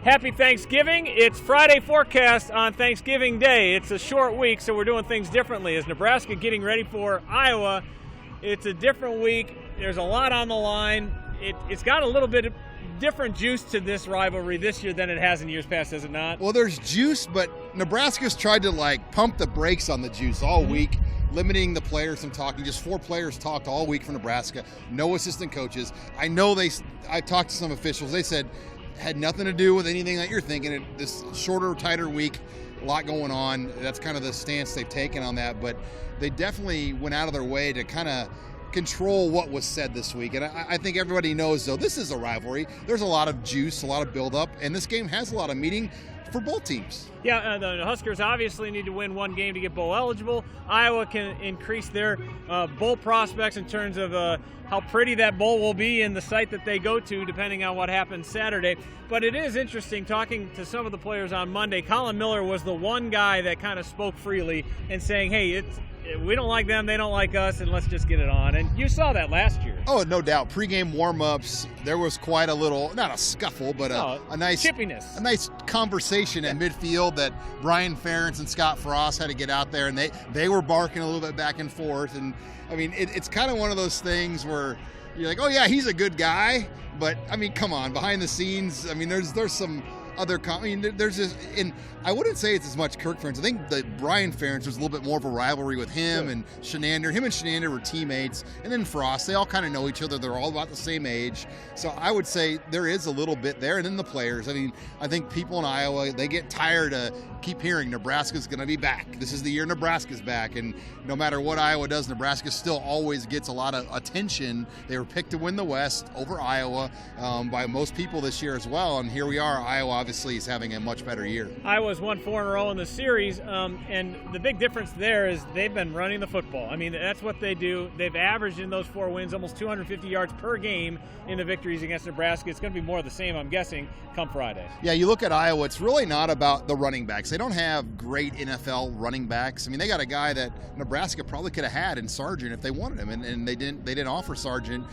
Happy Thanksgiving. It's Friday forecast on Thanksgiving Day. It's a short week, so we're doing things differently. As Nebraska getting ready for Iowa, it's a different week. There's a lot on the line. It's got a little bit of different juice to this rivalry this year than it has in years past, has it not? Well, there's juice, but Nebraska's tried to pump the brakes on the juice all week, limiting the players from talking. Just 4 players talked all week for Nebraska. No assistant coaches. I talked to some officials. They said had nothing to do with anything that you're thinking. This shorter, tighter week, a lot going on. That's kind of the stance they've taken on that. But they definitely went out of their way to kind of control what was said this week. And I think everybody knows, though, this is a rivalry. There's a lot of juice, a lot of buildup, and this game has a lot of meaning for both teams. Yeah, the Huskers obviously need to win one game to get bowl eligible. Iowa can increase their bowl prospects in terms of how pretty that bowl will be in the site that they go to, depending on what happens Saturday. But it is interesting talking to some of the players on Monday. Colin Miller was the one guy that kind of spoke freely and saying, hey, we don't like them, they don't like us, and let's just get it on. And you saw that last year. Oh, no doubt. Pre-game warm-ups, there was quite a little, not a scuffle, but a nice chippiness. A nice conversation at midfield that Brian Ferentz and Scott Frost had to get out there, and they were barking a little bit back and forth. And, I mean, it's kind of one of those things where you're like, oh, yeah, he's a good guy. But, I mean, come on, behind the scenes, I mean, there's some other there's this, and I wouldn't say it's as much Kirk Ferentz. I think that Brian Ferentz was a little bit more of a rivalry with him and Shenander. Him and Shenander were teammates, and then Frost. They all kind of know each other. They're all about the same age, so I would say there is a little bit there. And then the players. I mean, I think people in Iowa, they get tired of keep hearing Nebraska's going to be back. This is the year Nebraska's back, and no matter what Iowa does, Nebraska still always gets a lot of attention. They were picked to win the West over Iowa by most people this year as well, and here we are. Iowa obviously is having a much better year. Iowa's won 4 in a row in the series, and the big difference there is they've been running the football. I mean, that's what they do. They've averaged in those 4 wins almost 250 yards per game in the victories against Nebraska. It's going to be more of the same, I'm guessing, come Friday. Yeah, you look at Iowa, it's really not about the running backs. They don't have great NFL running backs. I mean, they got a guy that Nebraska probably could have had in Sargent if they wanted him, and they didn't offer Sargent.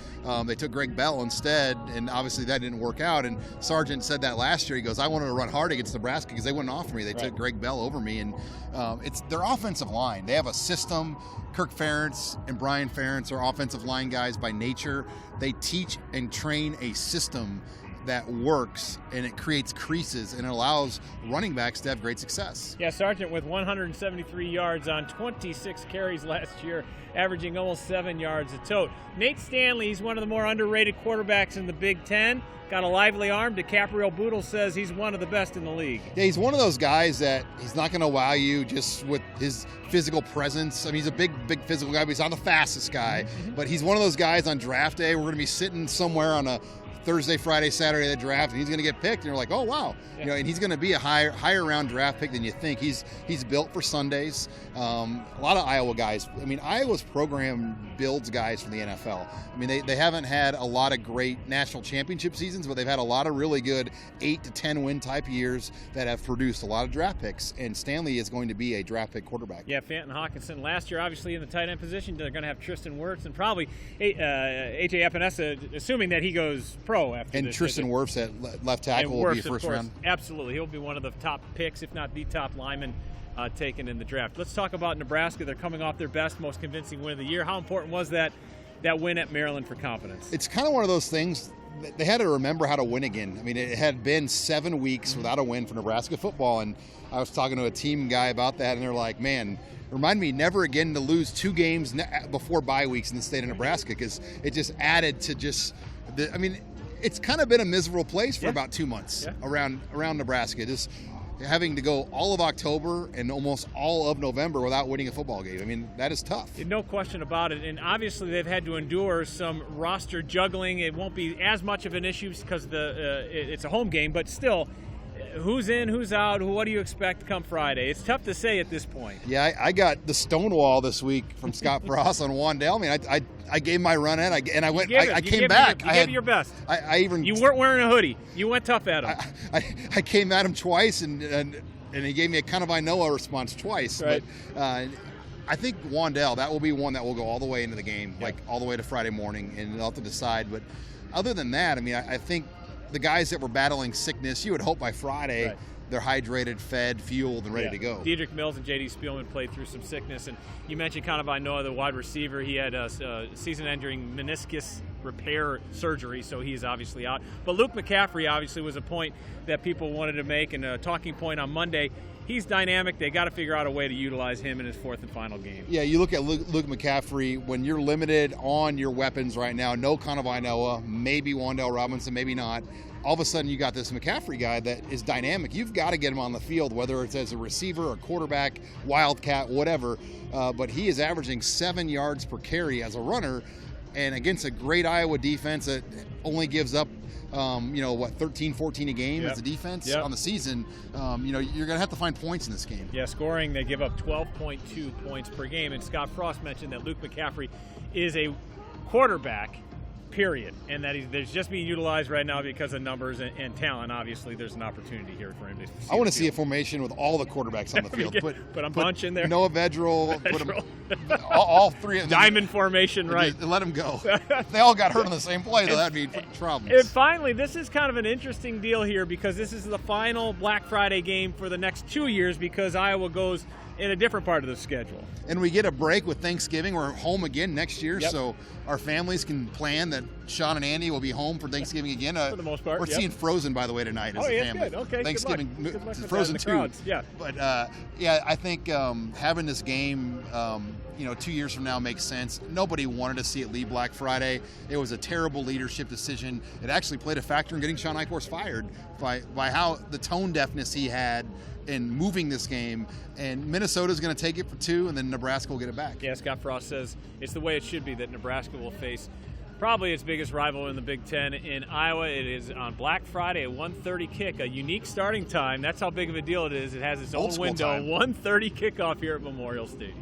They took Greg Bell instead, and obviously that didn't work out. And Sargent said that last year. He goes, I wanted to run hard against Nebraska because they wouldn't offer me. They took Greg Bell over me, and it's their offensive line. They have a system. Kirk Ferentz and Brian Ferentz are offensive line guys by nature. They teach and train a system that works, and it creates creases, and it allows running backs to have great success. Yeah, Sargent with 173 yards on 26 carries last year, averaging almost 7 yards a tote. Nate Stanley, he's one of the more underrated quarterbacks in the Big Ten. Got a lively arm. DiCaprio Boodle says he's one of the best in the league. Yeah, he's one of those guys that he's not going to wow you just with his physical presence. I mean, he's a big physical guy, but he's not the fastest guy. But he's one of those guys on draft day. We're going to be sitting somewhere on a Thursday, Friday, Saturday of the draft, and he's going to get picked, and you're like, oh wow, and he's going to be a higher round draft pick than you think. He's built for Sundays. A lot of Iowa guys. I mean, Iowa's program builds guys for the NFL. I mean, they haven't had a lot of great national championship seasons, but they've had a lot of really good 8 to 10 win type years that have produced a lot of draft picks. And Stanley is going to be a draft pick quarterback. Yeah, Fenton Hawkinson last year, obviously in the tight end position. They're going to have Tristan Wirfs and probably A.J. Epinesa, assuming that he goes pro. And Tristan Wirfs at left tackle will be first round. Absolutely. He'll be one of the top picks, if not the top lineman taken in the draft. Let's talk about Nebraska. They're coming off their best, most convincing win of the year. How important was that win at Maryland for confidence? It's kind of one of those things. They had to remember how to win again. I mean, it had been 7 weeks without a win for Nebraska football, and I was talking to a team guy about that, and they're like, man, remind me never again to lose 2 games before bye weeks in the state of Nebraska, because it just added to it's kind of been a miserable place for about 2 months around Nebraska. Just having to go all of October and almost all of November without winning a football game. I mean, that is tough. No question about it. And obviously they've had to endure some roster juggling. It won't be as much of an issue because it's a home game, but still, who's in, who's out, what do you expect come Friday? It's tough to say at this point. Yeah, I got the stonewall this week from Scott Frost on Wandale. I mean, I gave my run in, and I went. I came back. You gave it your best. You weren't wearing a hoodie. You went tough at him. I came at him twice, and he gave me a kind of I know response twice. Right. But I think Wandale, that will be one that will go all the way into the game, like all the way to Friday morning, and they'll have to decide. But other than that, I mean, I think the guys that were battling sickness, you would hope by Friday. Right. They're hydrated, fed, fueled, and ready to go. Diedrich Mills and J.D. Spielman played through some sickness, and you mentioned Kanawai-Noa, the wide receiver. He had a season-ending meniscus repair surgery, so he's obviously out. But Luke McCaffrey obviously was a point that people wanted to make, and a talking point on Monday. He's dynamic. They got to figure out a way to utilize him in his fourth and final game. Yeah, you look at Luke McCaffrey, when you're limited on your weapons right now, no Kanawai-Noa, maybe Wan'Dale Robinson, maybe not. All of a sudden you got this McCaffrey guy that is dynamic. You've got to get him on the field, whether it's as a receiver, a quarterback, wildcat, whatever. But he is averaging 7 yards per carry as a runner, and against a great Iowa defense that only gives up 13, 14 a game as a defense on the season. You're going to have to find points in this game. Yeah, scoring, they give up 12.2 points per game. And Scott Frost mentioned that Luke McCaffrey is a quarterback, period, and that he's just being utilized right now because of numbers and talent. Obviously, there's an opportunity here for him to see. I want to see a formation with all the quarterbacks on the field. Put a bunch in there. Noah Vedral. Put him, all three of them. Diamond formation, right. Let them go. If they all got hurt on the same play, though, that'd be problems. And finally, this is kind of an interesting deal here because this is the final Black Friday game for the next 2 years because Iowa goes in a different part of the schedule. And we get a break with Thanksgiving. We're home again next year, so our families can plan that Sean and Andy will be home for Thanksgiving again. For the most part, we're seeing Frozen, by the way, tonight as a family. Good. Okay, Thanksgiving, good luck with Frozen that in the 2. Yeah. But I think having this game, 2 years from now makes sense. Nobody wanted to see it leave Black Friday. It was a terrible leadership decision. It actually played a factor in getting Sean Eichhorst fired by how the tone deafness he had in moving this game, and Minnesota's going to take it for 2, and then Nebraska will get it back. Yeah, Scott Frost says it's the way it should be that Nebraska will face probably its biggest rival in the Big Ten in Iowa. It is on Black Friday at 1:30 kick, a unique starting time. That's how big of a deal it is. It has its own window, 1:30 kickoff here at Memorial Stadium.